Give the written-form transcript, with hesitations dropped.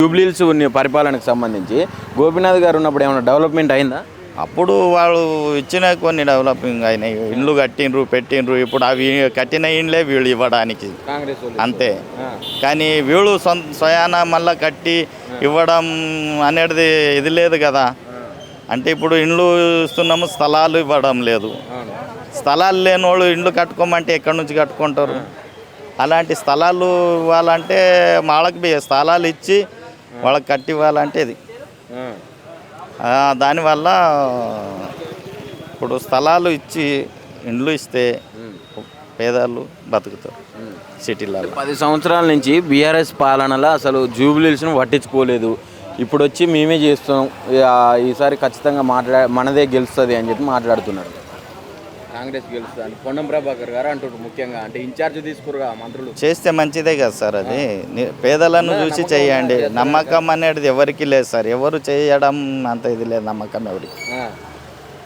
జూబ్లీహిల్స్ పరిపాలనకు సంబంధించి గోపీనాథ్ గారు ఉన్నప్పుడు ఏమైనా డెవలప్మెంట్ అయిందా? అప్పుడు వాళ్ళు ఇచ్చిన కొన్ని డెవలపింగ్ అయినాయి, ఇండ్లు కట్టిండ్రు పెట్టిండ్రు. ఇప్పుడు అవి కట్టిన ఇండ్లే వీళ్ళు ఇవ్వడానికి కాంగ్రెస్ అంతే. కానీ వీళ్ళు స్వయాన మళ్ళీ కట్టి ఇవ్వడం అనేది ఇది లేదు కదా. అంటే ఇప్పుడు ఇండ్లు ఇస్తున్నాము, స్థలాలు ఇవ్వడం లేదు. స్థలాలు లేని వాళ్ళు ఇండ్లు కట్టుకోమంటే ఎక్కడి నుంచి కట్టుకుంటారు? అలాంటి స్థలాలు ఇవ్వాలంటే వాళ్ళకి స్థలాలు ఇచ్చి వాళ్ళకి కట్టి ఇవ్వాలంటే ఇది దానివల్ల ఇప్పుడు స్థలాలు ఇచ్చి ఇండ్లు ఇస్తే పేదలు బతుకుతారు సిటీలలో. 10 సంవత్సరాల నుంచి బీఆర్ఎస్ పాలనలో అసలు జూబ్లీహిల్స్ను పట్టించుకోలేదు. ఇప్పుడు వచ్చి మేమే చేస్తాం, ఈసారి ఖచ్చితంగా మనదే గెలుస్తుంది అని చెప్పి మాట్లాడుతున్నారు. కాంగ్రెస్ గెలుస్తుంది అంటే పొన్నం ప్రభాకర్ గారు అంటారు. ముఖ్యంగా అంటే ఇన్ఛార్జ్ తీసుకురుగా మంత్రులు చేస్తే మంచిదే కదా సార్. అది పేదలను చూసి చేయండి. నమ్మకం అనేది ఎవరికి లేదు సార్. ఎవరు చేయడం అంత ఇది లేదు, నమ్మకం ఎవరికి.